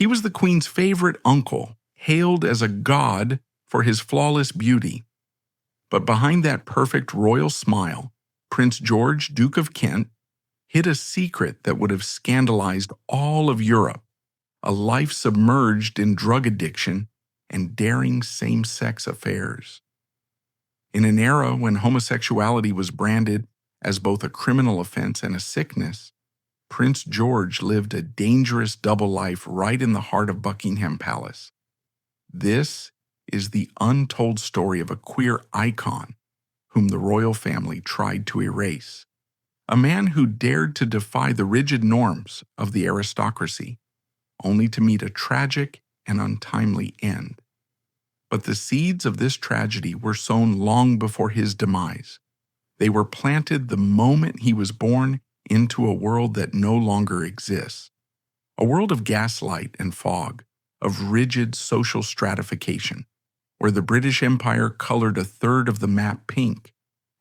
He was the Queen's favorite uncle, hailed as a god for his flawless beauty. But behind that perfect royal smile, Prince George, Duke of Kent, hid a secret that would have scandalized all of Europe, a life submerged in drug addiction and daring same-sex affairs. In an era when homosexuality was branded as both a criminal offense and a sickness, Prince George lived a dangerous double life right in the heart of Buckingham Palace. This is the untold story of a queer icon whom the royal family tried to erase, a man who dared to defy the rigid norms of the aristocracy, only to meet a tragic and untimely end. But the seeds of this tragedy were sown long before his demise. They were planted the moment he was born into a world that no longer exists, a world of gaslight and fog, of rigid social stratification, where the British Empire colored a third of the map pink,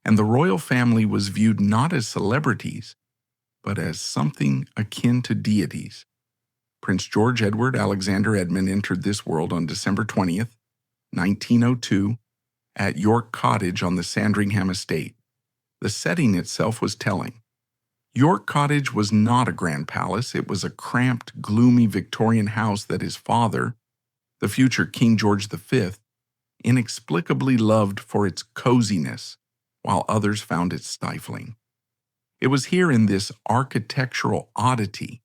and the royal family was viewed not as celebrities, but as something akin to deities. Prince George Edward Alexander Edmund entered this world on December 20th, 1902, at York Cottage on the Sandringham estate. The setting itself was telling. York Cottage was not a grand palace. It was a cramped, gloomy Victorian house that his father, the future King George V, inexplicably loved for its coziness, while others found it stifling. It was here in this architectural oddity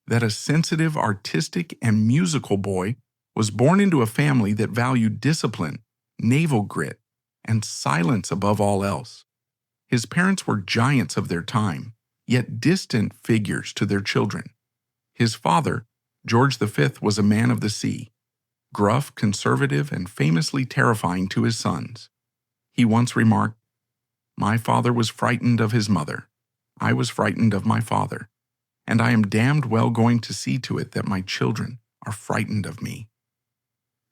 that a sensitive, artistic, and musical boy was born into a family that valued discipline, naval grit, and silence above all else. His parents were giants of their time, yet distant figures to their children. His father, George V, was a man of the sea, gruff, conservative, and famously terrifying to his sons. He once remarked, "My father was frightened of his mother. I was frightened of my father, and I am damned well going to see to it that my children are frightened of me."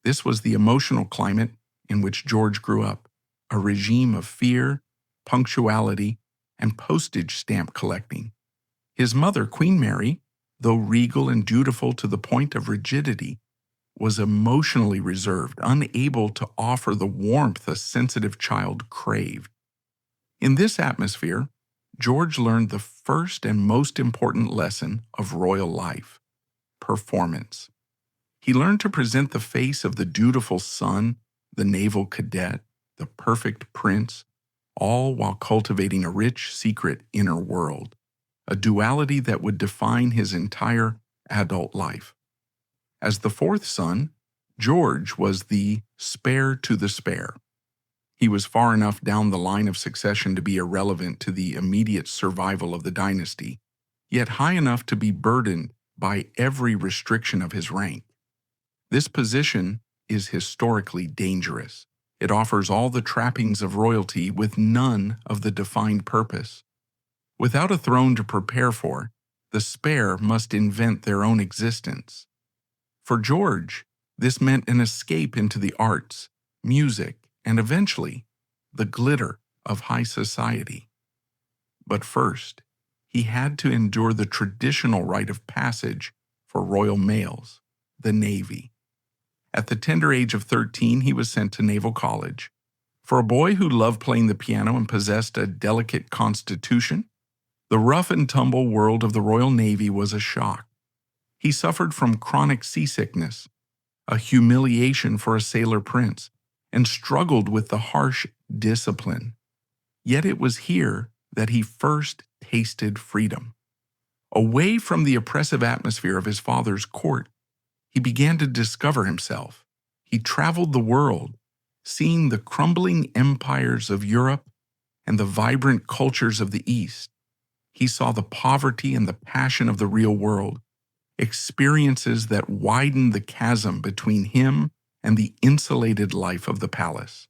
This was the emotional climate in which George grew up, a regime of fear, punctuality, and postage stamp collecting. His mother, Queen Mary, though regal and dutiful to the point of rigidity, was emotionally reserved, unable to offer the warmth a sensitive child craved. In this atmosphere, George learned the first and most important lesson of royal life: performance. He learned to present the face of the dutiful son, the naval cadet, the perfect prince, all while cultivating a rich, secret inner world, a duality that would define his entire adult life. As the fourth son, George was the spare to the spare. He was far enough down the line of succession to be irrelevant to the immediate survival of the dynasty, yet high enough to be burdened by every restriction of his rank. This position is historically dangerous. It offers all the trappings of royalty with none of the defined purpose. Without a throne to prepare for, the spare must invent their own existence. For George, this meant an escape into the arts, music, and eventually, the glitter of high society. But first, he had to endure the traditional rite of passage for royal males, the Navy. At the tender age of 13, he was sent to naval college. For a boy who loved playing the piano and possessed a delicate constitution, the rough-and-tumble world of the Royal Navy was a shock. He suffered from chronic seasickness, a humiliation for a sailor prince, and struggled with the harsh discipline. Yet it was here that he first tasted freedom. Away from the oppressive atmosphere of his father's court, he began to discover himself. He traveled the world, seeing the crumbling empires of Europe and the vibrant cultures of the East. He saw the poverty and the passion of the real world, experiences that widened the chasm between him and the insulated life of the palace.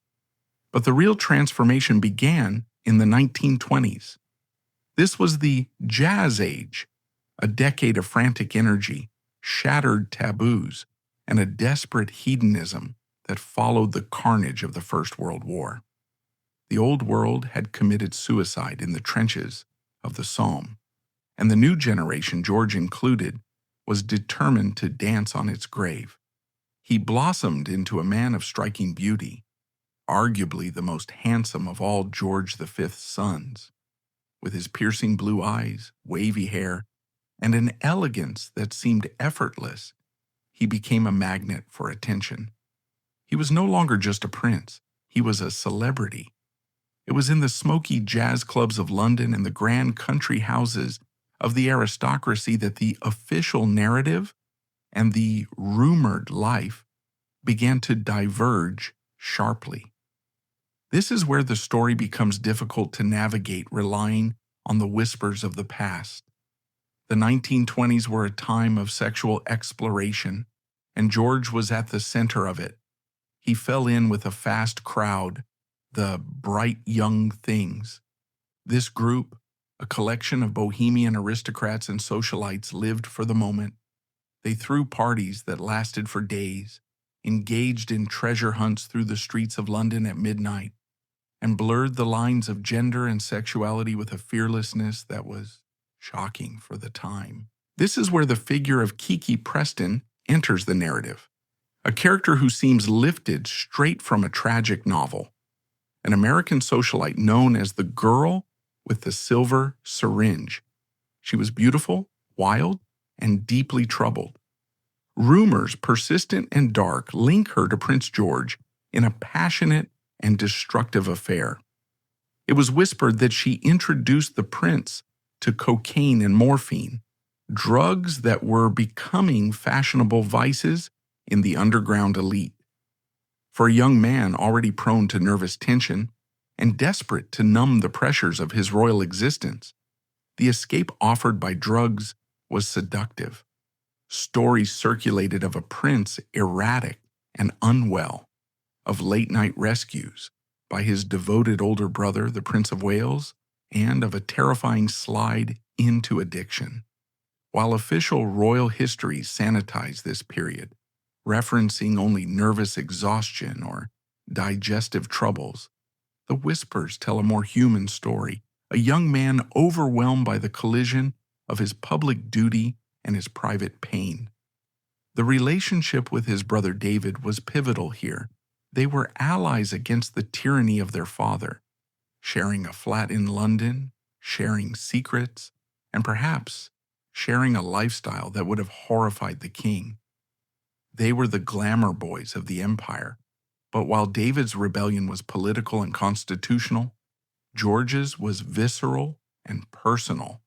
But the real transformation began in the 1920s. This was the Jazz Age, a decade of frantic energy, shattered taboos, and a desperate hedonism that followed the carnage of the First World War. The old world had committed suicide in the trenches of the Somme, and the new generation, George included, was determined to dance on its grave. He blossomed into a man of striking beauty, arguably the most handsome of all George V's sons. With his piercing blue eyes, wavy hair, and an elegance that seemed effortless, he became a magnet for attention. He was no longer just a prince, he was a celebrity. It was in the smoky jazz clubs of London and the grand country houses of the aristocracy that the official narrative and the rumored life began to diverge sharply. This is where the story becomes difficult to navigate, relying on the whispers of the past. The 1920s were a time of sexual exploration, and George was at the center of it. He fell in with a fast crowd, the bright young things. This group, a collection of bohemian aristocrats and socialites, lived for the moment. They threw parties that lasted for days, engaged in treasure hunts through the streets of London at midnight, and blurred the lines of gender and sexuality with a fearlessness that was shocking for the time. This is where the figure of Kiki Preston enters the narrative, a character who seems lifted straight from a tragic novel, an American socialite known as the girl with the silver syringe. She was beautiful, wild, and deeply troubled. Rumors, persistent and dark, link her to Prince George in a passionate and destructive affair. It was whispered that she introduced the prince to cocaine and morphine, drugs that were becoming fashionable vices in the underground elite. For a young man already prone to nervous tension and desperate to numb the pressures of his royal existence, the escape offered by drugs was seductive. Stories circulated of a prince erratic and unwell, of late-night rescues by his devoted older brother, the Prince of Wales, and of a terrifying slide into addiction. While official royal histories sanitize this period, referencing only nervous exhaustion or digestive troubles, the whispers tell a more human story, a young man overwhelmed by the collision of his public duty and his private pain. The relationship with his brother David was pivotal here. They were allies against the tyranny of their father, sharing a flat in London, sharing secrets, and perhaps sharing a lifestyle that would have horrified the king. They were the glamour boys of the empire, but while David's rebellion was political and constitutional, George's was visceral and personal.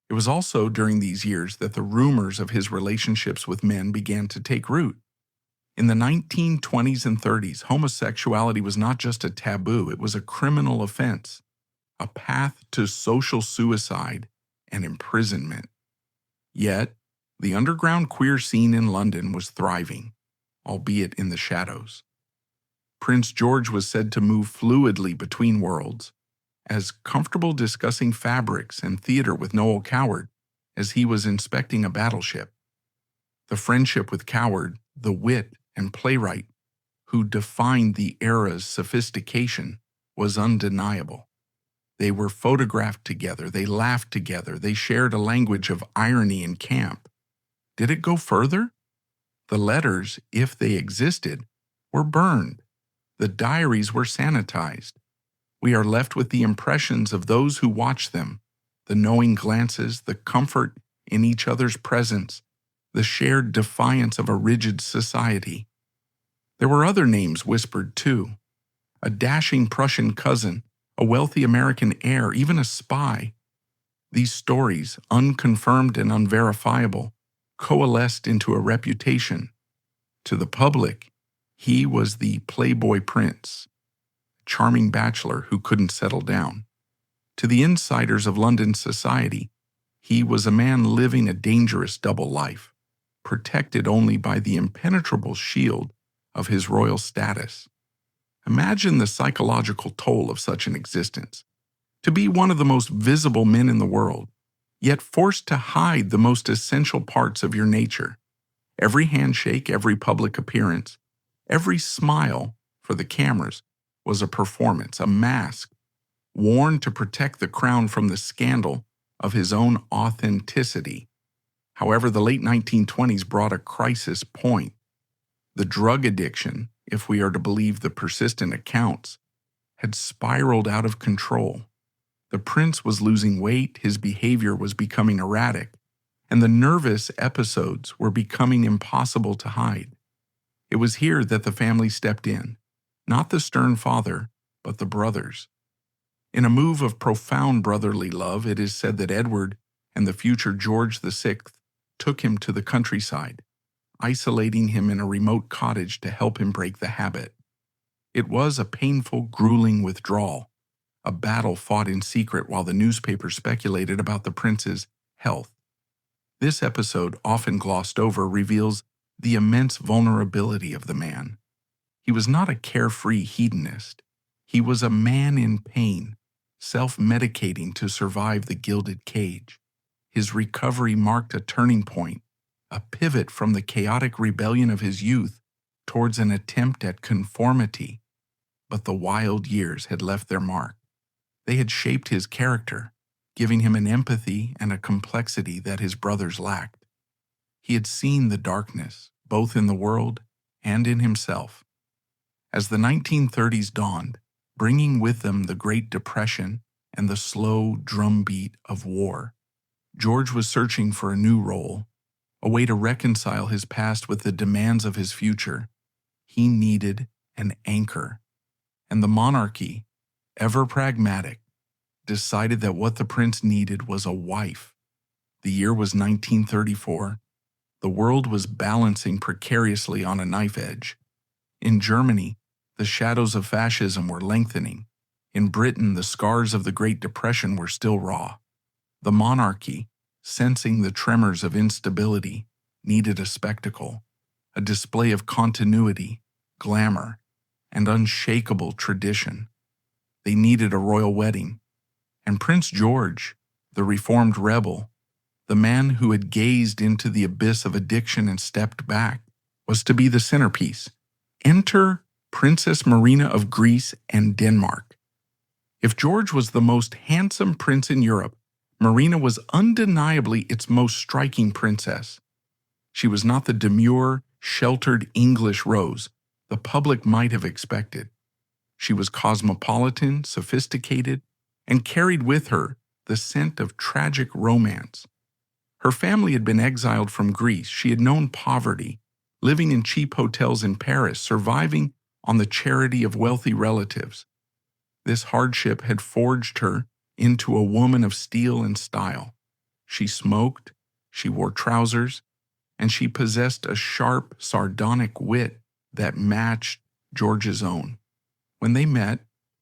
It was also during these years that the rumors of his relationships with men began to take root. In the 1920s and 30s, homosexuality was not just a taboo, it was a criminal offense, a path to social suicide and imprisonment. Yet, the underground queer scene in London was thriving, albeit in the shadows. Prince George was said to move fluidly between worlds, as comfortable discussing fabrics and theater with Noel Coward as he was inspecting a battleship. The friendship with Coward, the wit and playwright who defined the era's sophistication, was undeniable. They were photographed together, they laughed together, they shared a language of irony in camp. Did it go further? The letters, if they existed, were burned. The diaries were sanitized. We are left with the impressions of those who watched them, the knowing glances, the comfort in each other's presence, the shared defiance of a rigid society. There were other names whispered too. A dashing Prussian cousin, a wealthy American heir, even a spy. These stories, unconfirmed and unverifiable, coalesced into a reputation. To the public, he was the playboy prince, charming bachelor who couldn't settle down. To the insiders of London society, he was a man living a dangerous double life, protected only by the impenetrable shield of his royal status. Imagine the psychological toll of such an existence. To be one of the most visible men in the world, yet forced to hide the most essential parts of your nature. Every handshake, every public appearance, every smile for the cameras was a performance, a mask, worn to protect the crown from the scandal of his own authenticity. However, the late 1920s brought a crisis point. The drug addiction, if we are to believe the persistent accounts, had spiraled out of control. The prince was losing weight, his behavior was becoming erratic, and the nervous episodes were becoming impossible to hide. It was here that the family stepped in, not the stern father, but the brothers. In a move of profound brotherly love, it is said that Edward and the future George VI took him to the countryside, isolating him in a remote cottage to help him break the habit. It was a painful, grueling withdrawal, a battle fought in secret while the newspapers speculated about the prince's health. This episode, often glossed over, reveals the immense vulnerability of the man. He was not a carefree hedonist. He was a man in pain, self-medicating to survive the gilded cage. His recovery marked a turning point, a pivot from the chaotic rebellion of his youth towards an attempt at conformity. But the wild years had left their mark. They had shaped his character, giving him an empathy and a complexity that his brothers lacked. He had seen the darkness, both in the world and in himself. As the 1930s dawned, bringing with them the Great Depression and the slow drumbeat of war, George was searching for a new role, a way to reconcile his past with the demands of his future. He needed an anchor, and the monarchy, ever pragmatic, decided that what the prince needed was a wife. The year was 1934. The world was balancing precariously on a knife edge. In Germany, the shadows of fascism were lengthening. In Britain, the scars of the Great Depression were still raw. The monarchy, sensing the tremors of instability, needed a spectacle, a display of continuity, glamour, and unshakable tradition. They needed a royal wedding, and Prince George, the reformed rebel, the man who had gazed into the abyss of addiction and stepped back, was to be the centerpiece. Enter Princess Marina of Greece and Denmark. If George was the most handsome prince in Europe, Marina was undeniably its most striking princess. She was not the demure, sheltered English rose the public might have expected. She was cosmopolitan, sophisticated, and carried with her the scent of tragic romance. Her family had been exiled from Greece. She had known poverty, living in cheap hotels in Paris, surviving on the charity of wealthy relatives. This hardship had forged her into a woman of steel and style. She smoked, she wore trousers, and she possessed a sharp, sardonic wit that matched George's own. When they met,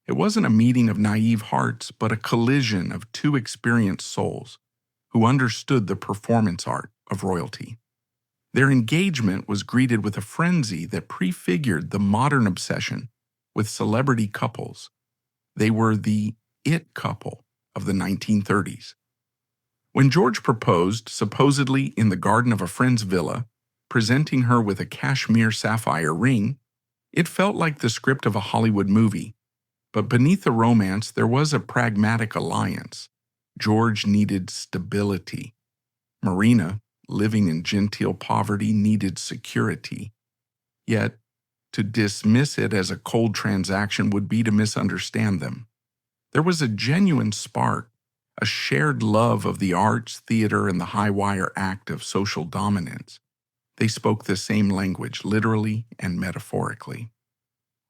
it wasn't a meeting of naive hearts, but a collision of two experienced souls who understood the performance art of royalty. Their engagement was greeted with a frenzy that prefigured the modern obsession with celebrity couples. They were the it couple of the 1930s. When George proposed, supposedly in the garden of a friend's villa, presenting her with a cashmere sapphire ring, it felt like the script of a Hollywood movie. But beneath the romance, there was a pragmatic alliance. George needed stability. Marina, living in genteel poverty, needed security. Yet, to dismiss it as a cold transaction would be to misunderstand them. There was a genuine spark, a shared love of the arts, theater, and the high-wire act of social dominance. They spoke the same language, literally and metaphorically.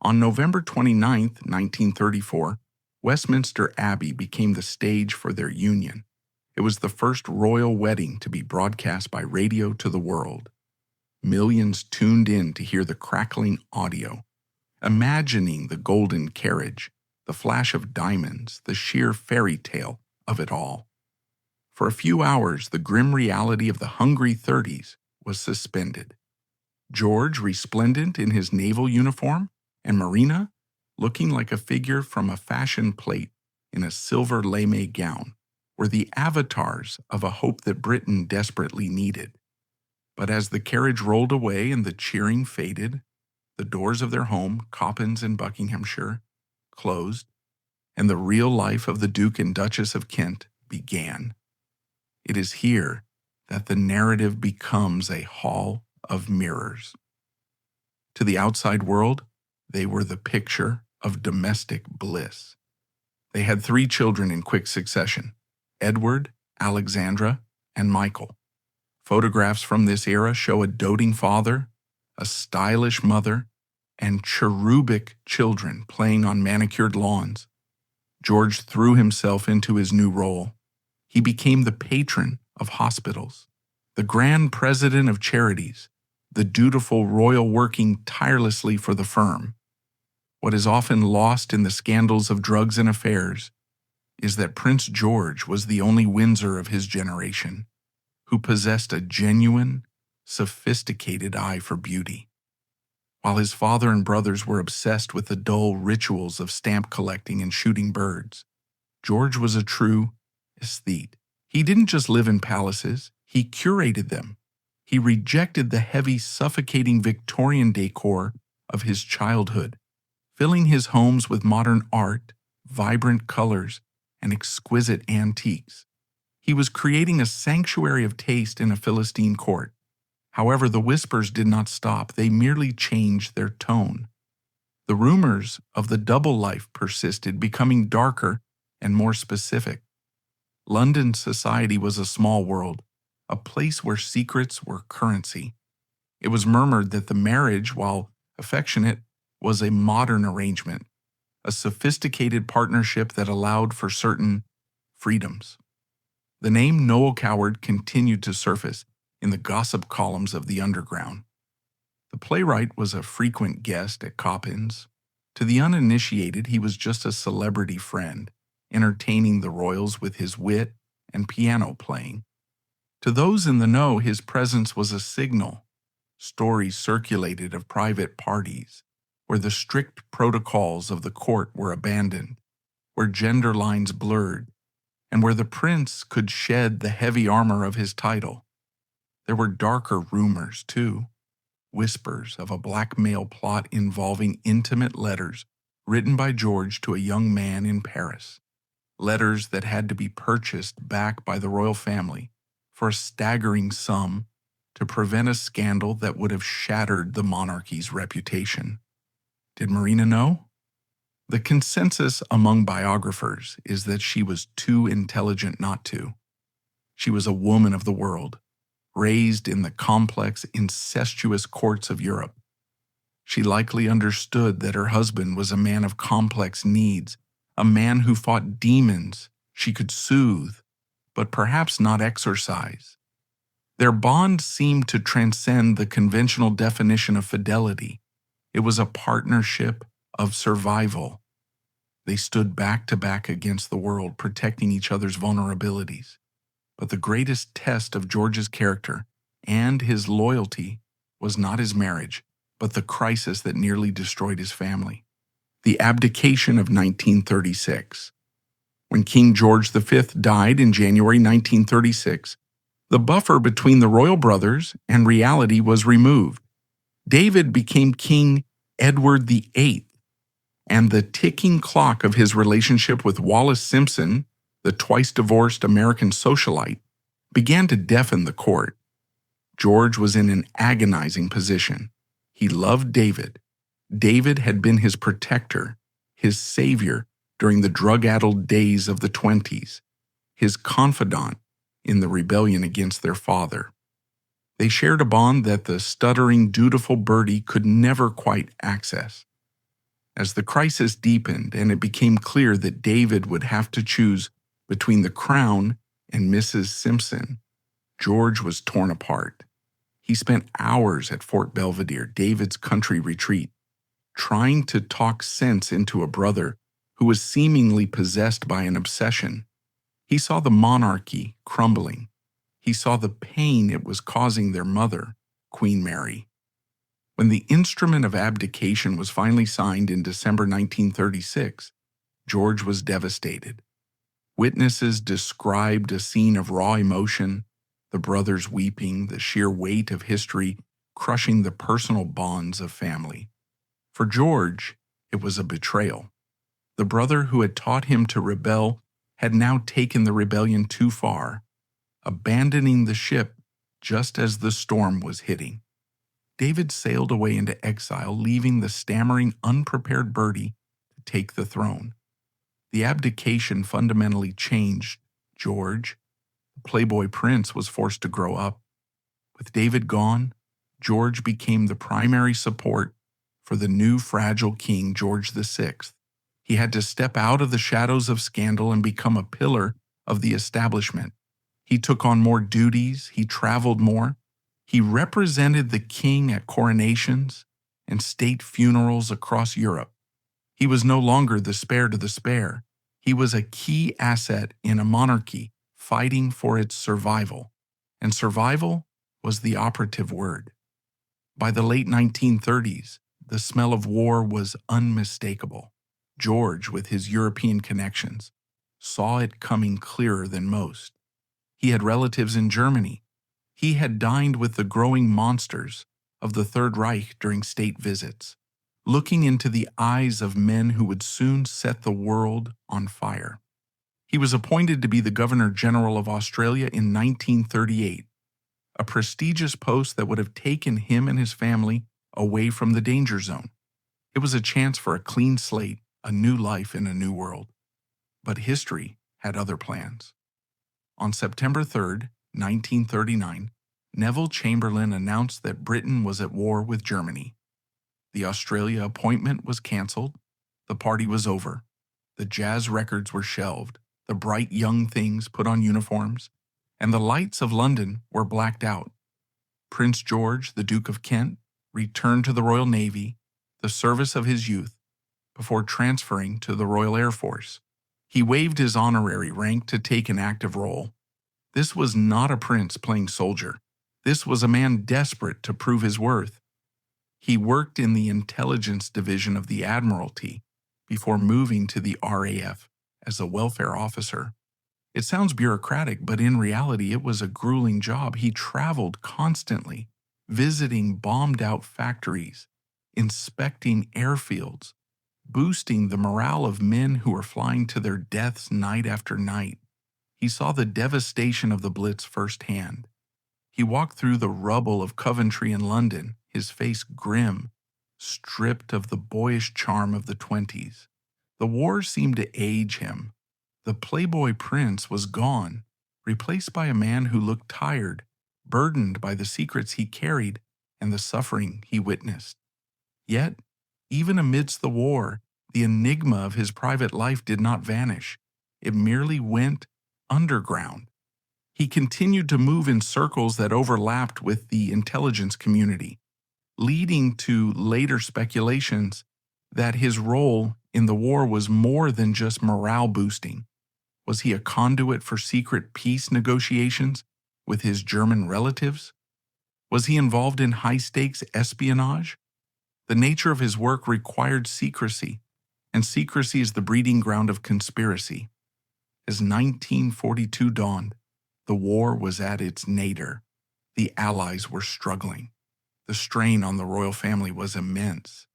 On November 29, 1934, Westminster Abbey became the stage for their union. It was the first royal wedding to be broadcast by radio to the world. Millions tuned in to hear the crackling audio, imagining the golden carriage, the flash of diamonds, the sheer fairy tale of it all. For a few hours, the grim reality of the hungry 30s was suspended. George, resplendent in his naval uniform, and Marina, looking like a figure from a fashion plate in a silver lame gown, were the avatars of a hope that Britain desperately needed. But as the carriage rolled away and the cheering faded, the doors of their home, Coppins in Buckinghamshire, closed, and the real life of the Duke and Duchess of Kent began. It is here that the narrative becomes a hall of mirrors. To the outside world, they were the picture of domestic bliss. They had 3 children in quick succession: Edward, Alexandra, and Michael. Photographs from this era show a doting father, a stylish mother, and cherubic children playing on manicured lawns. George threw himself into his new role. He became the patron of hospitals, the grand president of charities, the dutiful royal working tirelessly for the firm. What is often lost in the scandals of drugs and affairs is that Prince George was the only Windsor of his generation who possessed a genuine, sophisticated eye for beauty. While his father and brothers were obsessed with the dull rituals of stamp collecting and shooting birds, George was a true aesthete. He didn't just live in palaces, he curated them. He rejected the heavy, suffocating Victorian decor of his childhood, filling his homes with modern art, vibrant colors, and exquisite antiques. He was creating a sanctuary of taste in a Philistine court. However, the whispers did not stop. They merely changed their tone. The rumors of the double life persisted, becoming darker and more specific. London society was a small world, a place where secrets were currency. It was murmured that the marriage, while affectionate, was a modern arrangement, a sophisticated partnership that allowed for certain freedoms. The name Noel Coward continued to surface in the gossip columns of the underground. The playwright was a frequent guest at Coppin's. To the uninitiated, he was just a celebrity friend, entertaining the royals with his wit and piano playing. To those in the know, his presence was a signal. Stories circulated of private parties, where the strict protocols of the court were abandoned, where gender lines blurred, and where the prince could shed the heavy armor of his title. There were darker rumors, too, whispers of a blackmail plot involving intimate letters written by George to a young man in Paris, letters that had to be purchased back by the royal family for a staggering sum to prevent a scandal that would have shattered the monarchy's reputation. Did Marina know? The consensus among biographers is that she was too intelligent not to. She was a woman of the world, raised in the complex, incestuous courts of Europe. She likely understood that her husband was a man of complex needs, a man who fought demons she could soothe, but perhaps not exorcise. Their bond seemed to transcend the conventional definition of fidelity. It was a partnership of survival. They stood back to back against the world, protecting each other's vulnerabilities. But the greatest test of George's character and his loyalty was not his marriage, but the crisis that nearly destroyed his family. The abdication of 1936. When King George V died in January 1936, the buffer between the royal brothers and reality was removed. David became King Edward VIII, and the ticking clock of his relationship with Wallis Simpson, the twice-divorced American socialite, began to deafen the court. George was in an agonizing position. He loved David. David had been his protector, his savior during the drug-addled days of the 20s, his confidant in the rebellion against their father. They shared a bond that the stuttering, dutiful Bertie could never quite access. As the crisis deepened and it became clear that David would have to choose between the crown and Mrs. Simpson, George was torn apart. He spent hours at Fort Belvedere, David's country retreat, trying to talk sense into a brother who was seemingly possessed by an obsession. He saw the monarchy crumbling. He saw the pain it was causing their mother, Queen Mary. When the instrument of abdication was finally signed in December 1936, George was devastated. Witnesses described a scene of raw emotion, the brothers weeping, the sheer weight of history crushing the personal bonds of family. For George, it was a betrayal. The brother who had taught him to rebel had now taken the rebellion too far, abandoning the ship just as the storm was hitting. David sailed away into exile, leaving the stammering, unprepared Bertie to take the throne. The abdication fundamentally changed George. The Playboy prince was forced to grow up. With David gone, George became the primary support for the new fragile king, George VI. He had to step out of the shadows of scandal and become a pillar of the establishment. He took on more duties, he traveled more. He represented the king at coronations and state funerals across Europe. He was no longer the spare to the spare. He was a key asset in a monarchy fighting for its survival. And survival was the operative word. By the late 1930s, the smell of war was unmistakable. George, with his European connections, saw it coming clearer than most. He had relatives in Germany. He had dined with the growing monsters of the Third Reich during state visits, looking into the eyes of men who would soon set the world on fire. He was appointed to be the Governor-General of Australia in 1938, a prestigious post that would have taken him and his family away from the danger zone. It was a chance for a clean slate, a new life in a new world. But history had other plans. On September 3, 1939, Neville Chamberlain announced that Britain was at war with Germany. The Australia appointment was cancelled. The party was over. The jazz records were shelved. The bright young things put on uniforms, and the lights of London were blacked out. Prince George, the Duke of Kent, returned to the Royal Navy, the service of his youth, before transferring to the Royal Air Force. He waived his honorary rank to take an active role. This was not a prince playing soldier. This was a man desperate to prove his worth. He worked in the intelligence division of the Admiralty before moving to the RAF as a welfare officer. It sounds bureaucratic, but in reality it was a grueling job. He traveled constantly, visiting bombed-out factories, inspecting airfields, boosting the morale of men who were flying to their deaths night after night. He saw the devastation of the Blitz firsthand. He walked through the rubble of Coventry and London, his face grim, stripped of the boyish charm of the 20s. The war seemed to age him. The Playboy prince was gone, replaced by a man who looked tired, burdened by the secrets he carried and the suffering he witnessed. Yet, even amidst the war, the enigma of his private life did not vanish. It merely went underground. He continued to move in circles that overlapped with the intelligence community, leading to later speculations that his role in the war was more than just morale boosting. Was he a conduit for secret peace negotiations with his German relatives? Was he involved in high-stakes espionage? The nature of his work required secrecy, and secrecy is the breeding ground of conspiracy. As 1942 dawned, the war was at its nadir. The Allies were struggling. The strain on the royal family was immense.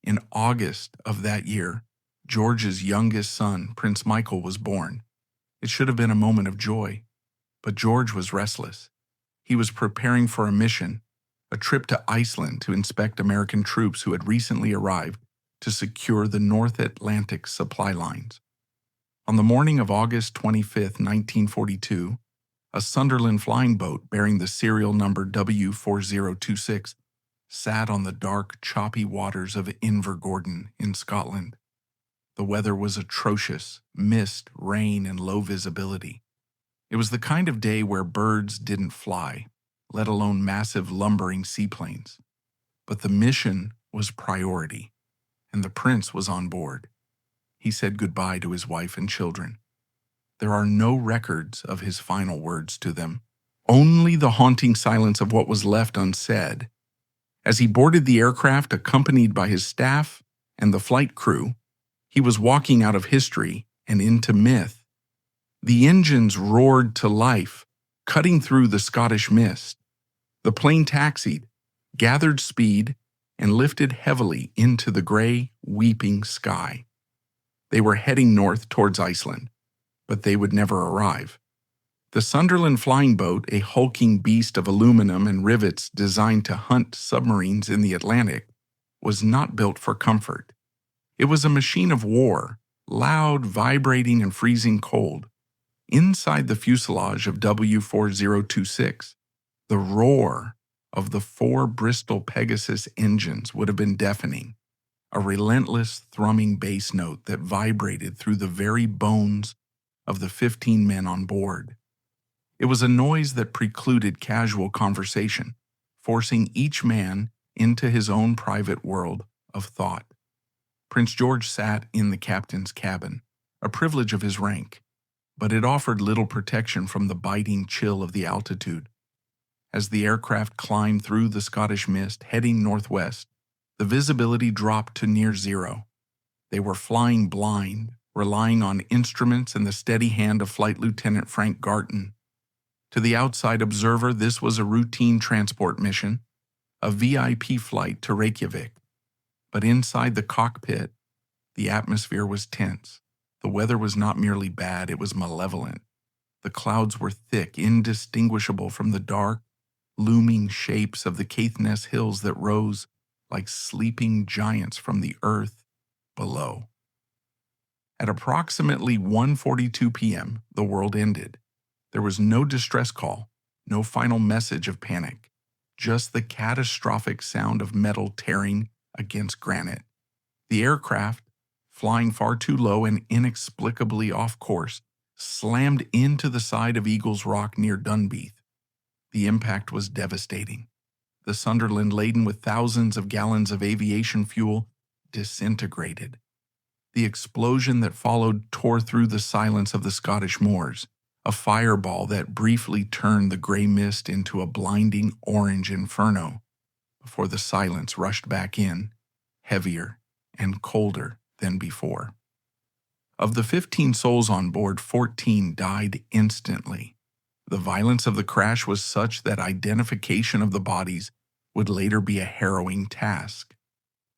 In August of that year, George's youngest son, Prince Michael, was born. It should have been a moment of joy, but George was restless. He was preparing for a mission, a trip to Iceland to inspect American troops who had recently arrived to secure the North Atlantic supply lines. On the morning of August 25, 1942, a Sunderland flying boat bearing the serial number W4026 sat on the dark, choppy waters of Invergordon in Scotland. The weather was atrocious, mist, rain, and low visibility. It was the kind of day where birds didn't fly, let alone massive lumbering seaplanes. But the mission was priority, and the prince was on board. He said goodbye to his wife and children. There are no records of his final words to them, only the haunting silence of what was left unsaid. As he boarded the aircraft accompanied by his staff and the flight crew, he was walking out of history and into myth. The engines roared to life, cutting through the Scottish mist. The plane taxied, gathered speed, and lifted heavily into the gray, weeping sky. They were heading north towards Iceland, but they would never arrive. The Sunderland flying boat, a hulking beast of aluminum and rivets designed to hunt submarines in the Atlantic, was not built for comfort. It was a machine of war, loud, vibrating, and freezing cold. Inside the fuselage of W4026, the roar of the 4 Bristol Pegasus engines would have been deafening, a relentless thrumming bass note that vibrated through the very bones of the 15 men on board. It was a noise that precluded casual conversation, forcing each man into his own private world of thought. Prince George sat in the captain's cabin, a privilege of his rank, but it offered little protection from the biting chill of the altitude. As the aircraft climbed through the Scottish mist, heading northwest, the visibility dropped to near zero. They were flying blind, relying on instruments and the steady hand of Flight Lieutenant Frank Garton. To the outside observer, this was a routine transport mission, a VIP flight to Reykjavik. But inside the cockpit, the atmosphere was tense. The weather was not merely bad, it was malevolent. The clouds were thick, indistinguishable from the dark, looming shapes of the Caithness Hills that rose like sleeping giants from the earth below. At approximately 1:42 p.m., the world ended. There was no distress call, no final message of panic, just the catastrophic sound of metal tearing against granite. The aircraft, flying far too low and inexplicably off course, slammed into the side of Eagles Rock near Dunbeath. The impact was devastating. The Sunderland, laden with thousands of gallons of aviation fuel, disintegrated. The explosion that followed tore through the silence of the Scottish moors, a fireball that briefly turned the gray mist into a blinding orange inferno, before the silence rushed back in, heavier and colder than before. Of the 15 souls on board, 14 died instantly. The violence of the crash was such that identification of the bodies would later be a harrowing task.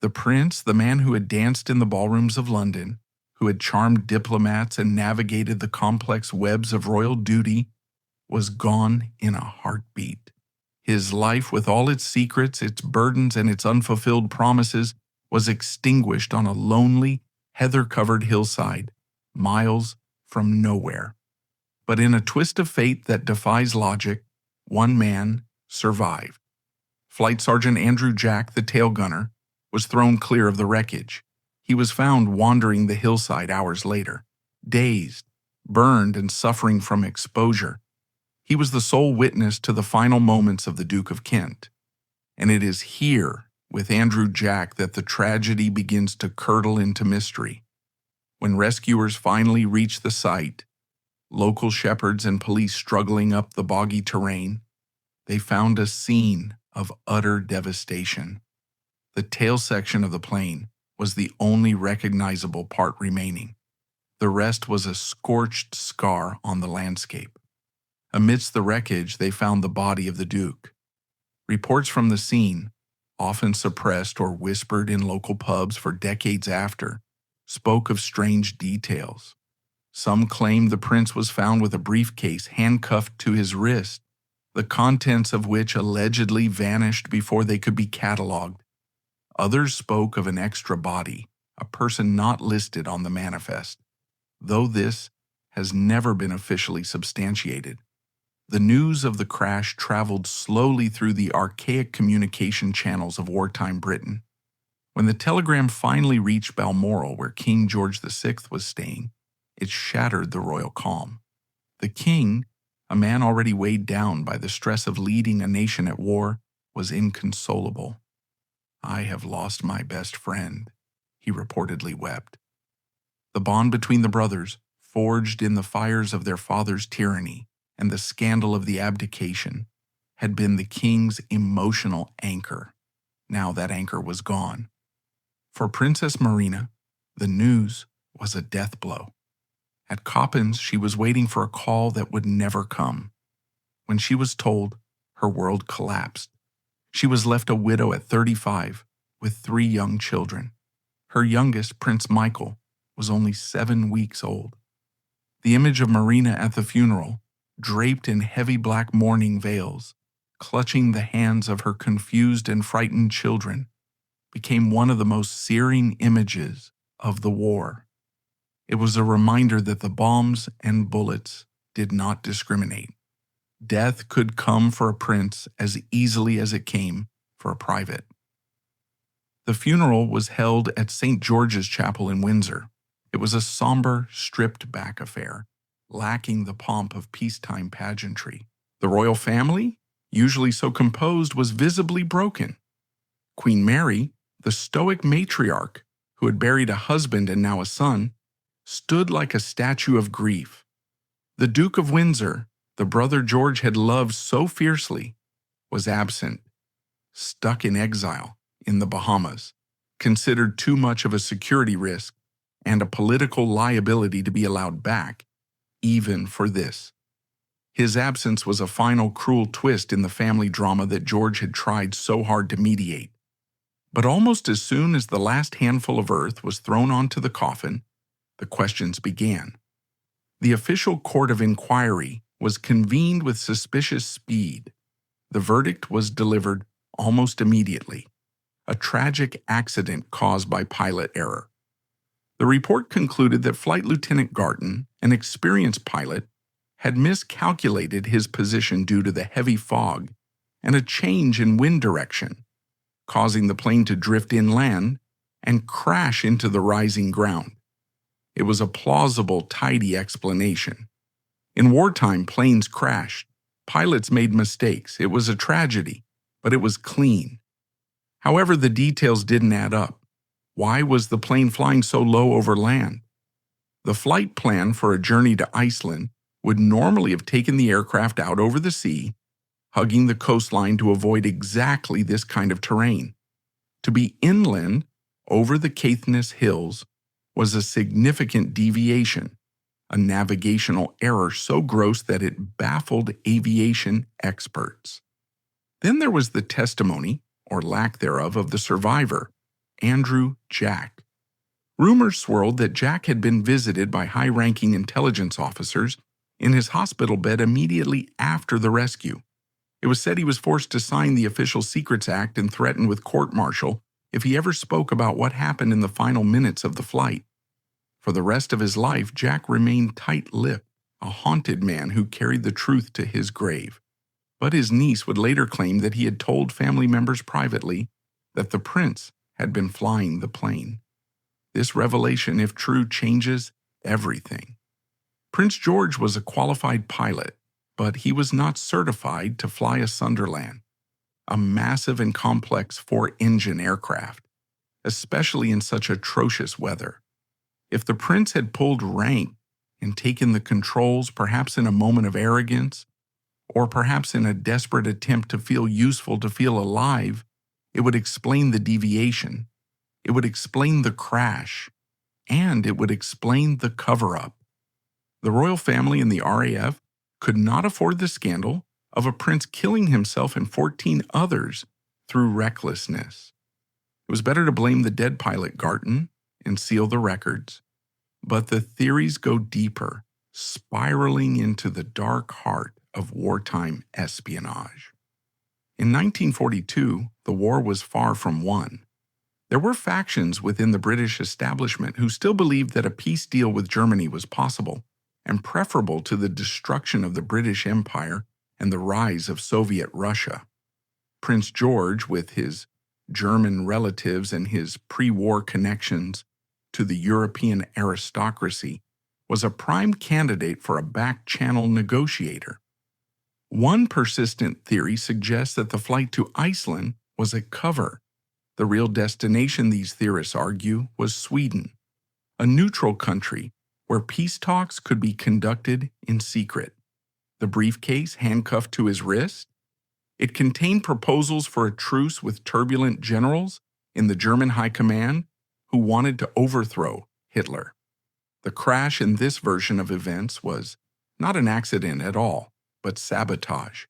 The prince, the man who had danced in the ballrooms of London, who had charmed diplomats and navigated the complex webs of royal duty, was gone in a heartbeat. His life, with all its secrets, its burdens, and its unfulfilled promises, was extinguished on a lonely, heather-covered hillside, miles from nowhere. But in a twist of fate that defies logic, one man survived. Flight Sergeant Andrew Jack, the tail gunner, was thrown clear of the wreckage. He was found wandering the hillside hours later, dazed, burned, and suffering from exposure. He was the sole witness to the final moments of the Duke of Kent. And it is here, with Andrew Jack, that the tragedy begins to curdle into mystery. When rescuers finally reached the site, local shepherds and police struggling up the boggy terrain, they found a scene of utter devastation. The tail section of the plane was the only recognizable part remaining. The rest was a scorched scar on the landscape. Amidst the wreckage, they found the body of the Duke. Reports from the scene, often suppressed or whispered in local pubs for decades after, spoke of strange details. Some claimed the prince was found with a briefcase handcuffed to his wrist, the contents of which allegedly vanished before they could be cataloged. Others spoke of an extra body, a person not listed on the manifest, though this has never been officially substantiated. The news of the crash traveled slowly through the archaic communication channels of wartime Britain. When the telegram finally reached Balmoral, where King George VI was staying, it shattered the royal calm. The king, a man already weighed down by the stress of leading a nation at war, was inconsolable. "I have lost my best friend," he reportedly wept. The bond between the brothers, forged in the fires of their father's tyranny and the scandal of the abdication, had been the king's emotional anchor. Now that anchor was gone. For Princess Marina, the news was a death blow. At Coppens, she was waiting for a call that would never come. When she was told, her world collapsed. She was left a widow at 35 with 3 young children. Her youngest, Prince Michael, was only 7 weeks old. The image of Marina at the funeral, draped in heavy black mourning veils, clutching the hands of her confused and frightened children, became one of the most searing images of the war. It was a reminder that the bombs and bullets did not discriminate. Death could come for a prince as easily as it came for a private. The funeral was held at St. George's Chapel in Windsor. It was a somber, stripped-back affair, lacking the pomp of peacetime pageantry. The royal family, usually so composed, was visibly broken. Queen Mary, the stoic matriarch who had buried a husband and now a son, stood like a statue of grief. The Duke of Windsor, the brother George had loved so fiercely, was absent, stuck in exile in the Bahamas, considered too much of a security risk and a political liability to be allowed back, even for this. His absence was a final cruel twist in the family drama that George had tried so hard to mediate. But almost as soon as the last handful of earth was thrown onto the coffin, the questions began. The official court of inquiry was convened with suspicious speed. The verdict was delivered almost immediately: a tragic accident caused by pilot error. The report concluded that Flight Lieutenant Garton, an experienced pilot, had miscalculated his position due to the heavy fog and a change in wind direction, causing the plane to drift inland and crash into the rising ground. It was a plausible, tidy explanation. In wartime, planes crashed. Pilots made mistakes. It was a tragedy, but it was clean. However, the details didn't add up. Why was the plane flying so low over land? The flight plan for a journey to Iceland would normally have taken the aircraft out over the sea, hugging the coastline to avoid exactly this kind of terrain. To be inland, over the Caithness Hills, was a significant deviation, a navigational error so gross that it baffled aviation experts. Then there was the testimony, or lack thereof, of the survivor, Andrew Jack. Rumors swirled that Jack had been visited by high-ranking intelligence officers in his hospital bed immediately after the rescue. It was said he was forced to sign the Official Secrets Act and threatened with court-martial if he ever spoke about what happened in the final minutes of the flight. For the rest of his life, Jack remained tight-lipped, a haunted man who carried the truth to his grave. But his niece would later claim that he had told family members privately that the prince had been flying the plane. This revelation, if true, changes everything. Prince George was a qualified pilot, but he was not certified to fly a Sunderland, a massive and complex four-engine aircraft, especially in such atrocious weather. If the prince had pulled rank and taken the controls, perhaps in a moment of arrogance, or perhaps in a desperate attempt to feel useful, to feel alive, it would explain the deviation, it would explain the crash, and it would explain the cover-up. The royal family and the RAF could not afford the scandal of a prince killing himself and 14 others through recklessness. It was better to blame the dead pilot Garton and seal the records. But the theories go deeper, spiraling into the dark heart of wartime espionage. In 1942, the war was far from won. There were factions within the British establishment who still believed that a peace deal with Germany was possible and preferable to the destruction of the British Empire and the rise of Soviet Russia. Prince George, with his German relatives and his pre-war connections to the European aristocracy, was a prime candidate for a back-channel negotiator. One persistent theory suggests that the flight to Iceland was a cover. The real destination, these theorists argue, was Sweden, a neutral country where peace talks could be conducted in secret. The briefcase handcuffed to his wrist? It contained proposals for a truce with turbulent generals in the German high command who wanted to overthrow Hitler. The crash in this version of events was not an accident at all, but sabotage.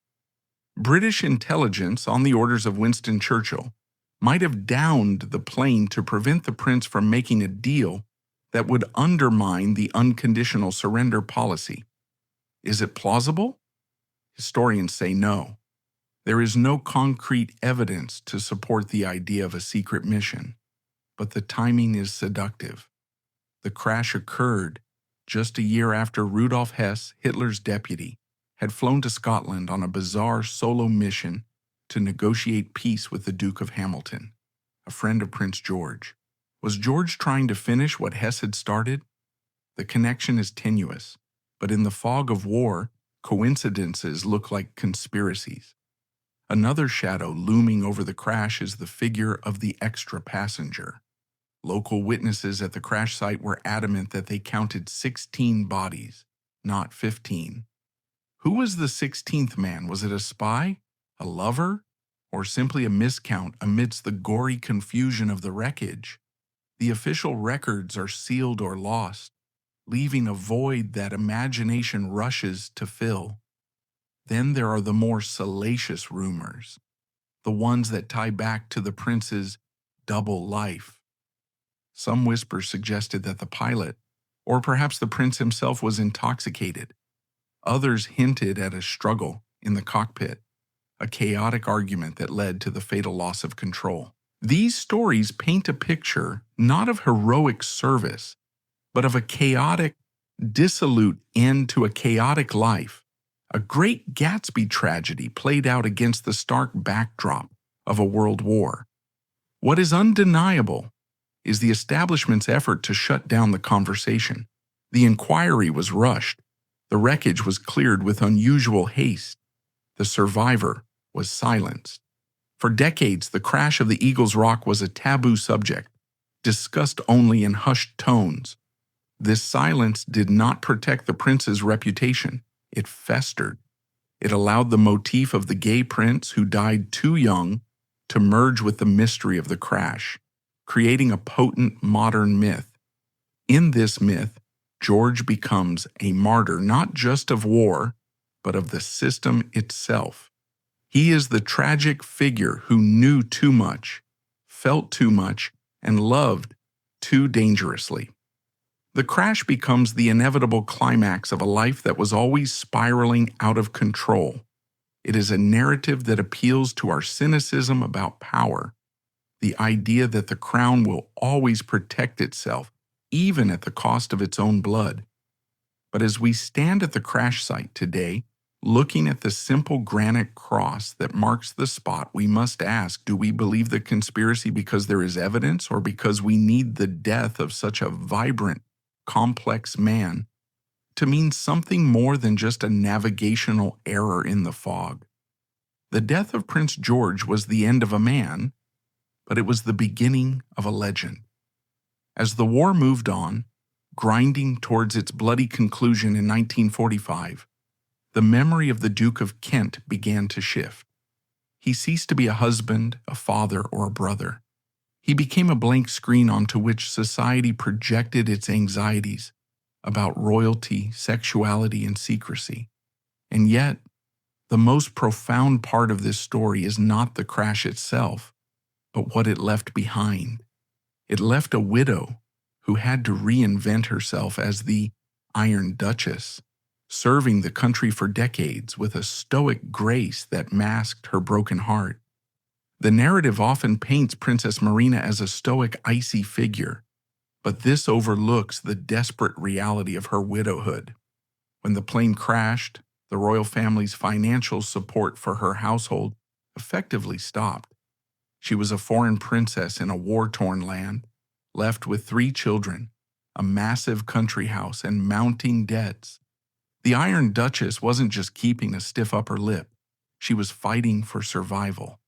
British intelligence, on the orders of Winston Churchill, might have downed the plane to prevent the prince from making a deal that would undermine the unconditional surrender policy. Is it plausible? Historians say no. There is no concrete evidence to support the idea of a secret mission, but the timing is seductive. The crash occurred just a year after Rudolf Hess, Hitler's deputy, had flown to Scotland on a bizarre solo mission to negotiate peace with the Duke of Hamilton, a friend of Prince George. Was George trying to finish what Hess had started? The connection is tenuous, but in the fog of war, coincidences look like conspiracies. Another shadow looming over the crash is the figure of the extra passenger. Local witnesses at the crash site were adamant that they counted 16 bodies, not 15. Who was the 16th man? Was it a spy, a lover, or simply a miscount amidst the gory confusion of the wreckage? The official records are sealed or lost, leaving a void that imagination rushes to fill. Then there are the more salacious rumors, the ones that tie back to the prince's double life. Some whispers suggested that the pilot, or perhaps the prince himself, was intoxicated. Others hinted at a struggle in the cockpit, a chaotic argument that led to the fatal loss of control. These stories paint a picture not of heroic service, but of a chaotic, dissolute end to a chaotic life. A Great Gatsby tragedy played out against the stark backdrop of a world war. What is undeniable is the establishment's effort to shut down the conversation. The inquiry was rushed. The wreckage was cleared with unusual haste. The survivor was silenced. For decades, the crash of the Eagle's Rock was a taboo subject, discussed only in hushed tones. This silence did not protect the prince's reputation. It festered. It allowed the motif of the gay prince who died too young to merge with the mystery of the crash, creating a potent modern myth. In this myth, George becomes a martyr not just of war, but of the system itself. He is the tragic figure who knew too much, felt too much, and loved too dangerously. The crash becomes the inevitable climax of a life that was always spiraling out of control. It is a narrative that appeals to our cynicism about power, the idea that the crown will always protect itself, even at the cost of its own blood. But as we stand at the crash site today, looking at the simple granite cross that marks the spot, we must ask, do we believe the conspiracy because there is evidence, or because we need the death of such a vibrant, complex man to mean something more than just a navigational error in the fog? The death of Prince George was the end of a man, but it was the beginning of a legend. As the war moved on, grinding towards its bloody conclusion in 1945, the memory of the Duke of Kent began to shift. He ceased to be a husband, a father, or a brother. He became a blank screen onto which society projected its anxieties about royalty, sexuality, and secrecy. And yet, the most profound part of this story is not the crash itself, but what it left behind. It left a widow who had to reinvent herself as the Iron Duchess, serving the country for decades with a stoic grace that masked her broken heart. The narrative often paints Princess Marina as a stoic, icy figure, but this overlooks the desperate reality of her widowhood. When the plane crashed, the royal family's financial support for her household effectively stopped. She was a foreign princess in a war-torn land, left with 3 children, a massive country house, and mounting debts. The Iron Duchess wasn't just keeping a stiff upper lip, she was fighting for survival.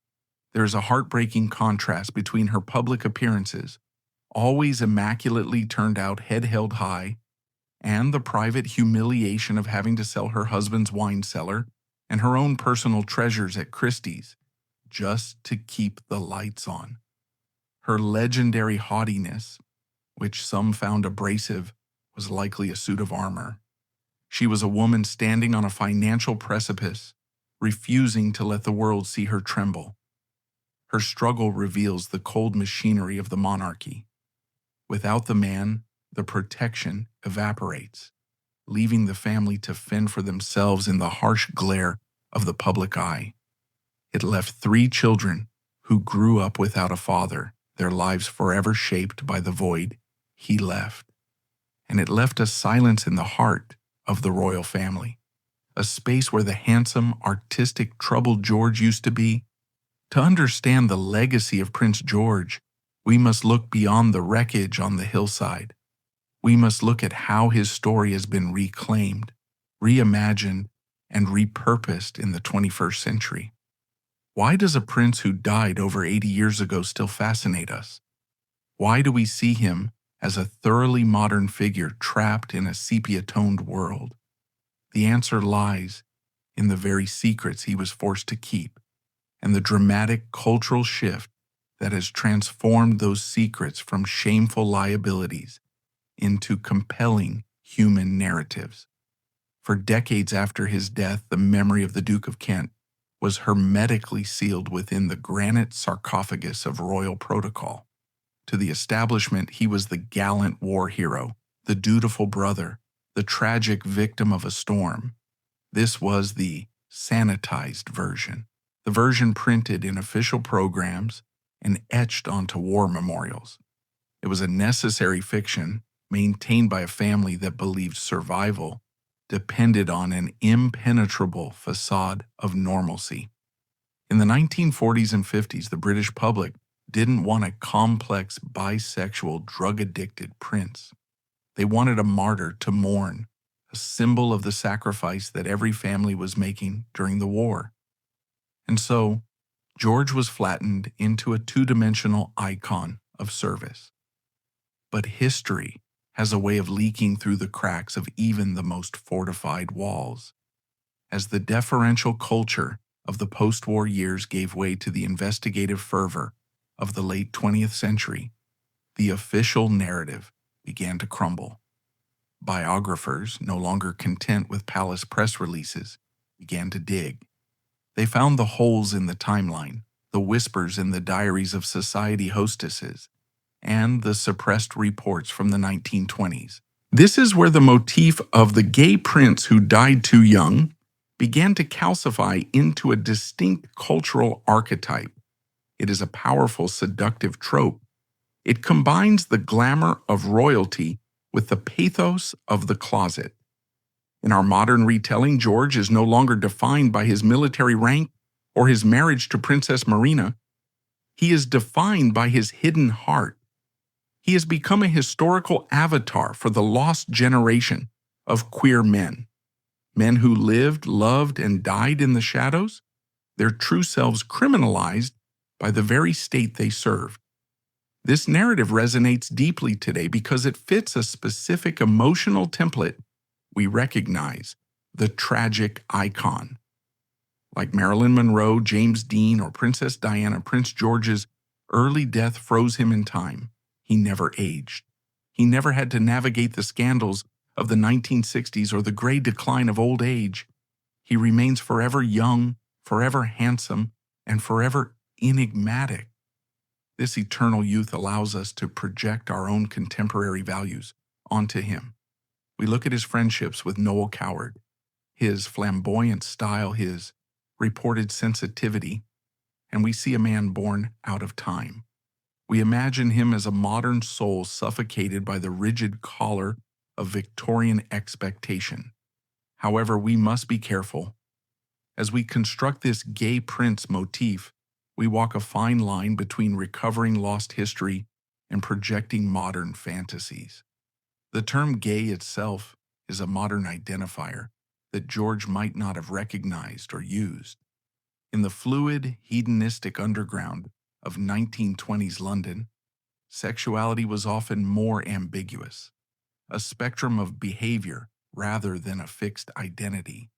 There is a heartbreaking contrast between her public appearances, always immaculately turned out, head held high, and the private humiliation of having to sell her husband's wine cellar and her own personal treasures at Christie's just to keep the lights on. Her legendary haughtiness, which some found abrasive, was likely a suit of armor. She was a woman standing on a financial precipice, refusing to let the world see her tremble. Her struggle reveals the cold machinery of the monarchy. Without the man, the protection evaporates. leaving the family to fend for themselves in the harsh glare of the public eye. It left 3 children who grew up without a father, their lives forever shaped by the void he left. And it left a silence in the heart of the royal family, a space where the handsome, artistic, troubled George used to be. To understand the legacy of Prince George, we must look beyond the wreckage on the hillside. We must look at how his story has been reclaimed, reimagined, and repurposed in the 21st century. Why does a prince who died over 80 years ago still fascinate us? Why do we see him as a thoroughly modern figure trapped in a sepia-toned world? The answer lies in the very secrets he was forced to keep, and the dramatic cultural shift that has transformed those secrets from shameful liabilities into compelling human narratives. For decades after his death, the memory of the Duke of Kent was hermetically sealed within the granite sarcophagus of royal protocol. To the establishment, he was the gallant war hero, the dutiful brother, the tragic victim of a storm. This was the sanitized version, the version printed in official programs and etched onto war memorials. It was a necessary fiction maintained by a family that believed survival depended on an impenetrable facade of normalcy. In the 1940s and 50s, the British public didn't want a complex, bisexual, drug-addicted prince. They wanted a martyr to mourn, a symbol of the sacrifice that every family was making during the war. And so, George was flattened into a 2-dimensional icon of service. But history has a way of leaking through the cracks of even the most fortified walls. As the deferential culture of the post-war years gave way to the investigative fervor of the late 20th century, the official narrative began to crumble. Biographers, no longer content with palace press releases, began to dig. They found the holes in the timeline, the whispers in the diaries of society hostesses, and the suppressed reports from the 1920s. This is where the motif of the gay prince who died too young began to calcify into a distinct cultural archetype. It is a powerful, seductive trope. It combines the glamour of royalty with the pathos of the closet. In our modern retelling, George is no longer defined by his military rank or his marriage to Princess Marina. He is defined by his hidden heart. He has become a historical avatar for the lost generation of queer men. Men who lived, loved, and died in the shadows, their true selves criminalized by the very state they served. This narrative resonates deeply today because it fits a specific emotional template we recognize, the tragic icon. Like Marilyn Monroe, James Dean, or Princess Diana, Prince George's early death froze him in time. He never aged. He never had to navigate the scandals of the 1960s or the gray decline of old age. He remains forever young, forever handsome, and forever enigmatic. This eternal youth allows us to project our own contemporary values onto him. We look at his friendships with Noel Coward, his flamboyant style, his reported sensitivity, and we see a man born out of time. We imagine him as a modern soul suffocated by the rigid collar of Victorian expectation. However, we must be careful. As we construct this gay prince motif, we walk a fine line between recovering lost history and projecting modern fantasies. The term gay itself is a modern identifier that George might not have recognized or used. In the fluid, hedonistic underground of 1920s London, sexuality was often more ambiguous, a spectrum of behavior rather than a fixed identity.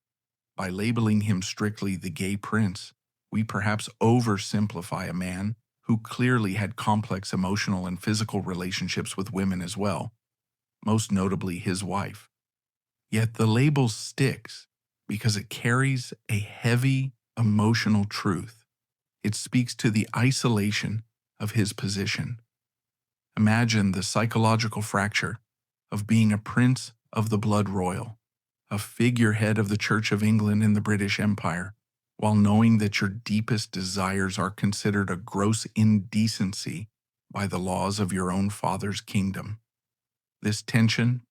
By labeling him strictly the gay prince, we perhaps oversimplify a man who clearly had complex emotional and physical relationships with women as well, most notably his wife. Yet the label sticks because it carries a heavy emotional truth. It speaks to the isolation of his position. Imagine the psychological fracture of being a prince of the blood royal, a figurehead of the Church of England in the British Empire, while knowing that your deepest desires are considered a gross indecency by the laws of your own father's kingdom. This tension,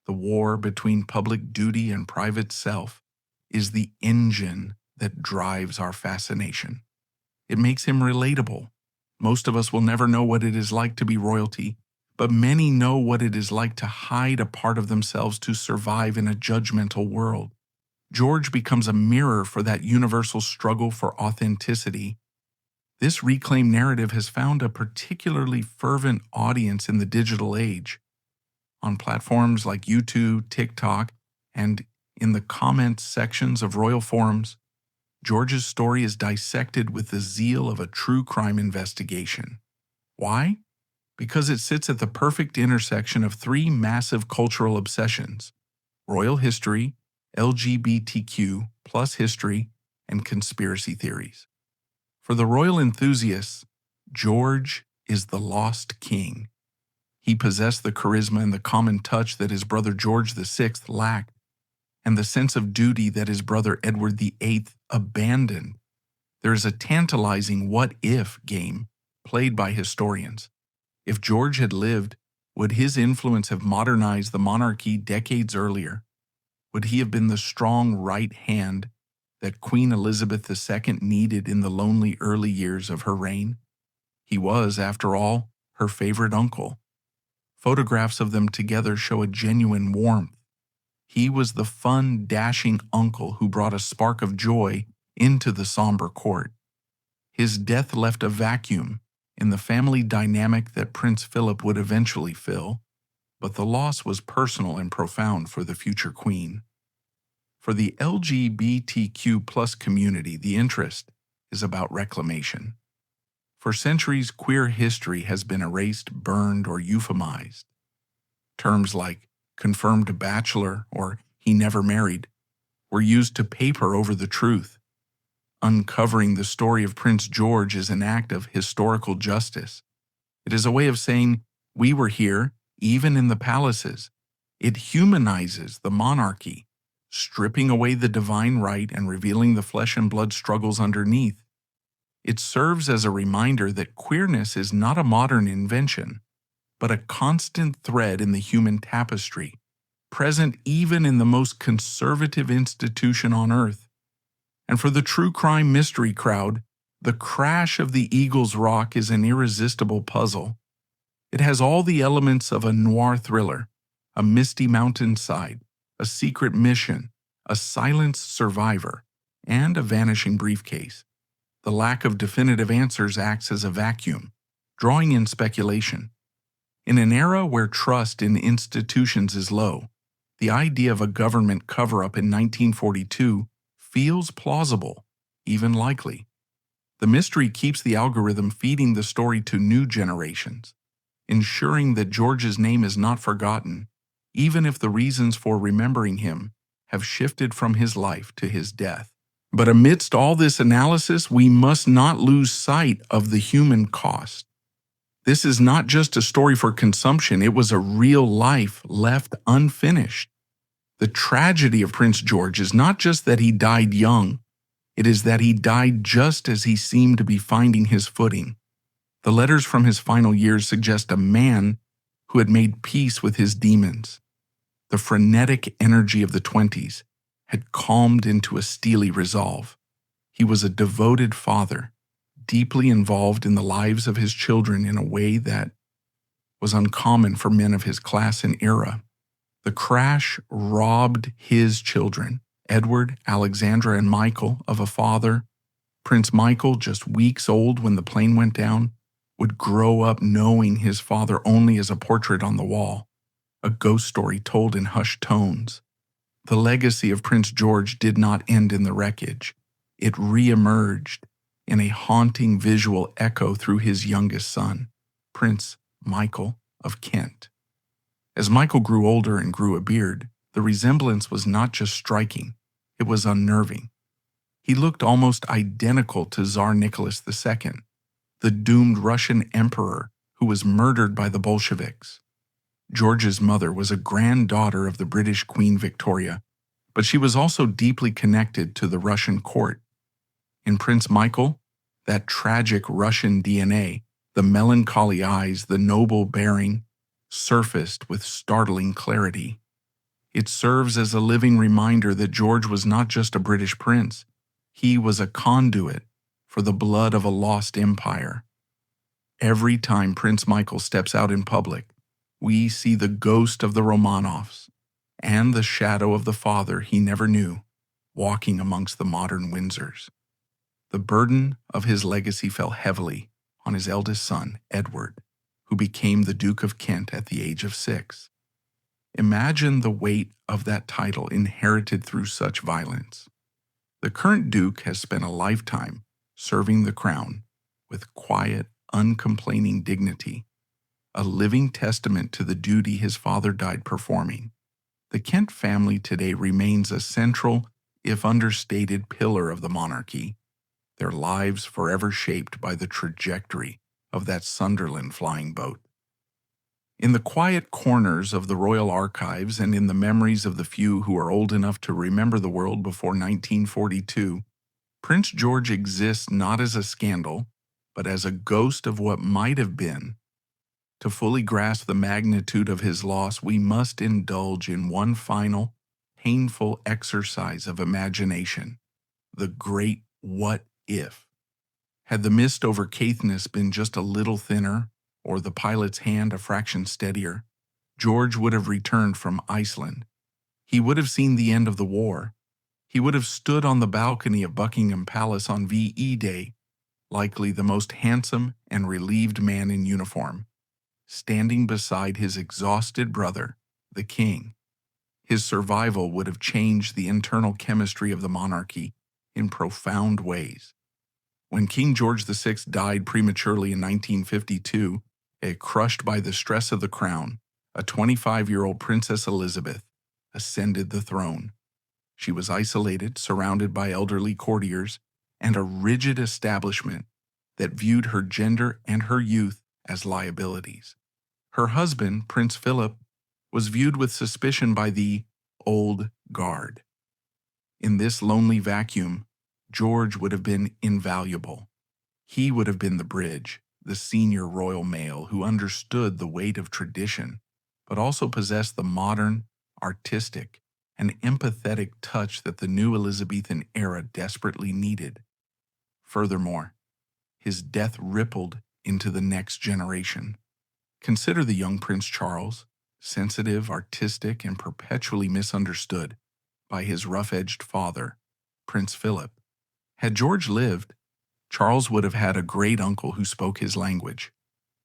the war between public duty and private self, is the engine that drives our fascination. It makes him relatable. Most of us will never know what it is like to be royalty, but many know what it is like to hide a part of themselves to survive in a judgmental world. George becomes a mirror for that universal struggle for authenticity. This reclaimed narrative has found a particularly fervent audience in the digital age. On platforms like YouTube, TikTok, and in the comments sections of royal forums, George's story is dissected with the zeal of a true crime investigation. Why? Because it sits at the perfect intersection of three massive cultural obsessions: royal history, LGBTQ plus history, and conspiracy theories. For the royal enthusiasts, George is the lost king. He possessed the charisma and the common touch that his brother George VI lacked, and the sense of duty that his brother Edward VIII abandoned. There is a tantalizing what-if game played by historians. If George had lived, would his influence have modernized the monarchy decades earlier? Would he have been the strong right hand that Queen Elizabeth II needed in the lonely early years of her reign? He was, after all, her favorite uncle. Photographs of them together show a genuine warmth. He was the fun, dashing uncle who brought a spark of joy into the somber court. His death left a vacuum in the family dynamic that Prince Philip would eventually fill, but the loss was personal and profound for the future queen. For the LGBTQ+ community, the interest is about reclamation. For centuries, queer history has been erased, burned, or euphemized. Terms like confirmed bachelor or he never married were used to paper over the truth. Uncovering the story of Prince George is an act of historical justice. It is a way of saying, we were here, even in the palaces. It humanizes the monarchy, stripping away the divine right and revealing the flesh and blood struggles underneath. It serves as a reminder that queerness is not a modern invention, but a constant thread in the human tapestry, present even in the most conservative institution on earth. And for the true crime mystery crowd, the crash of the Eagle's Rock is an irresistible puzzle. It has all the elements of a noir thriller: a misty mountainside, a secret mission, a silenced survivor, and a vanishing briefcase. The lack of definitive answers acts as a vacuum, drawing in speculation. In an era where trust in institutions is low, the idea of a government cover-up in 1942 feels plausible, even likely. The mystery keeps the algorithm feeding the story to new generations, ensuring that George's name is not forgotten, even if the reasons for remembering him have shifted from his life to his death. But amidst all this analysis, we must not lose sight of the human cost. This is not just a story for consumption, it was a real life left unfinished. The tragedy of Prince George is not just that he died young, it is that he died just as he seemed to be finding his footing. The letters from his final years suggest a man who had made peace with his demons. The frenetic energy of the 20s had calmed into a steely resolve. He was a devoted father, deeply involved in the lives of his children in a way that was uncommon for men of his class and era. The crash robbed his children, Edward, Alexandra, and Michael, of a father. Prince Michael, just weeks old when the plane went down, would grow up knowing his father only as a portrait on the wall, a ghost story told in hushed tones. The legacy of Prince George did not end in the wreckage. It re-emerged in a haunting visual echo through his youngest son, Prince Michael of Kent. As Michael grew older and grew a beard, the resemblance was not just striking, it was unnerving. He looked almost identical to Tsar Nicholas II, the doomed Russian emperor who was murdered by the Bolsheviks. George's mother was a granddaughter of the British Queen Victoria, But she was also deeply connected to the Russian court. In Prince Michael, that tragic Russian DNA, the melancholy eyes, the noble bearing, surfaced with startling clarity. It serves as a living reminder that George was not just a British prince. He was a conduit for the blood of a lost empire. Every time Prince Michael steps out in public, we see the ghost of the Romanovs and the shadow of the father he never knew walking amongst the modern Windsors. The burden of his legacy fell heavily on his eldest son, Edward, who became the Duke of Kent at the age of 6. Imagine the weight of that title inherited through such violence. The current Duke has spent a lifetime serving the crown with quiet, uncomplaining dignity, a living testament to the duty his father died performing. The Kent family today remains a central, if understated, pillar of the monarchy, their lives forever shaped by the trajectory of that Sunderland flying boat. In the quiet corners of the royal archives and in the memories of the few who are old enough to remember the world before 1942, Prince George exists not as a scandal, but as a ghost of what might have been. To fully grasp the magnitude of his loss, we must indulge in one final, painful exercise of imagination, the great what if. Had the mist over Caithness been just a little thinner, or the pilot's hand a fraction steadier, George would have returned from Iceland. He would have seen the end of the war. He would have stood on the balcony of Buckingham Palace on VE Day, likely the most handsome and relieved man in uniform, standing beside his exhausted brother, the king. His survival would have changed the internal chemistry of the monarchy in profound ways. When King George VI died prematurely in 1952, crushed by the stress of the crown, a 25-year-old Princess Elizabeth ascended the throne. She was isolated, surrounded by elderly courtiers, and a rigid establishment that viewed her gender and her youth as liabilities. Her husband, Prince Philip, was viewed with suspicion by the old guard. In this lonely vacuum, George would have been invaluable. He would have been the bridge, the senior royal male who understood the weight of tradition, but also possessed the modern, artistic, and empathetic touch that the new Elizabethan era desperately needed. Furthermore, his death rippled into the next generation. Consider the young Prince Charles, sensitive, artistic, and perpetually misunderstood by his rough-edged father, Prince Philip. Had George lived, Charles would have had a great uncle who spoke his language.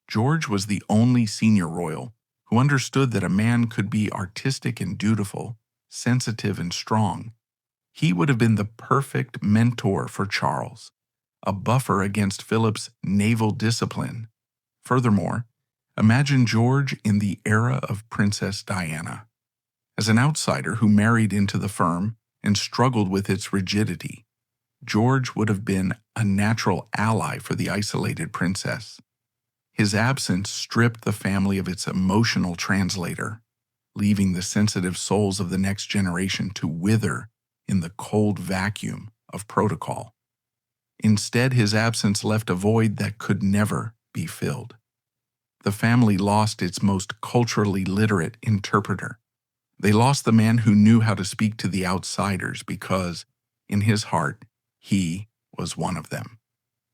George was the only senior royal who understood that a man could be artistic and dutiful, sensitive and strong. He would have been the perfect mentor for Charles, a buffer against Philip's naval discipline. Furthermore, imagine George in the era of Princess Diana. As an outsider who married into the firm and struggled with its rigidity, George would have been a natural ally for the isolated princess. His absence stripped the family of its emotional translator, leaving the sensitive souls of the next generation to wither in the cold vacuum of protocol. Instead, his absence left a void that could never be filled. The family lost its most culturally literate interpreter. They lost the man who knew how to speak to the outsiders because, in his heart, he was one of them.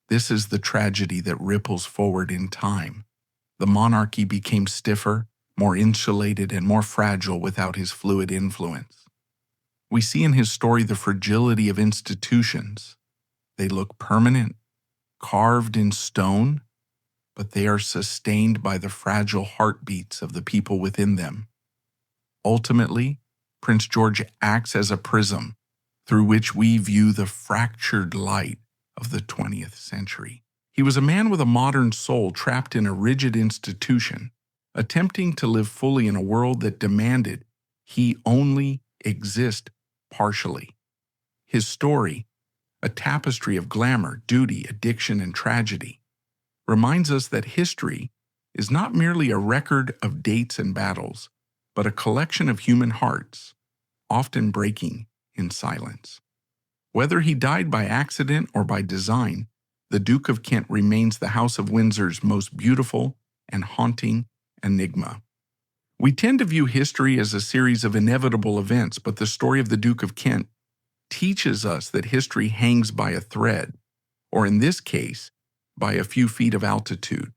This is the tragedy that ripples forward in time. The monarchy became stiffer, more insulated, and more fragile without his fluid influence. We see in his story the fragility of institutions. They look permanent, carved in stone, but they are sustained by the fragile heartbeats of the people within them. Ultimately, Prince George acts as a prism through which we view the fractured light of the 20th century. He was a man with a modern soul trapped in a rigid institution, attempting to live fully in a world that demanded he only exist partially. His story, a tapestry of glamour, duty, addiction, and tragedy, reminds us that history is not merely a record of dates and battles, but a collection of human hearts, often breaking in silence. Whether he died by accident or by design, the Duke of Kent remains the House of Windsor's most beautiful and haunting enigma. We tend to view history as a series of inevitable events, but the story of the Duke of Kent teaches us that history hangs by a thread, or in this case, by a few feet of altitude.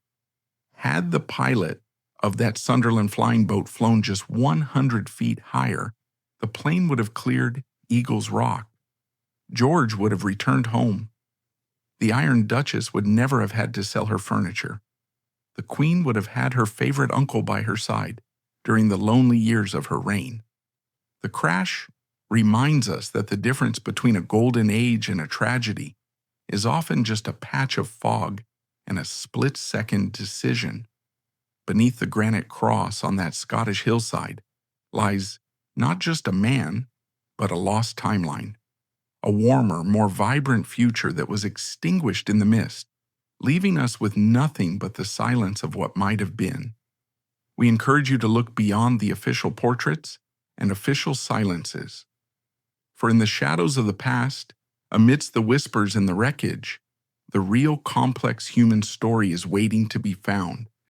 Had the pilot of that Sunderland flying boat flown just 100 feet higher, the plane would have cleared Eagle's Rock. George would have returned home. The Iron Duchess would never have had to sell her furniture. The Queen would have had her favorite uncle by her side during the lonely years of her reign. The crash reminds us that the difference between a golden age and a tragedy is often just a patch of fog and a split-second decision. Beneath the granite cross on that Scottish hillside lies not just a man, but a lost timeline. A warmer, more vibrant future that was extinguished in the mist, leaving us with nothing but the silence of what might have been. We encourage you to look beyond the official portraits and official silences. For in the shadows of the past, amidst the whispers in the wreckage, the real complex human story is waiting to be found.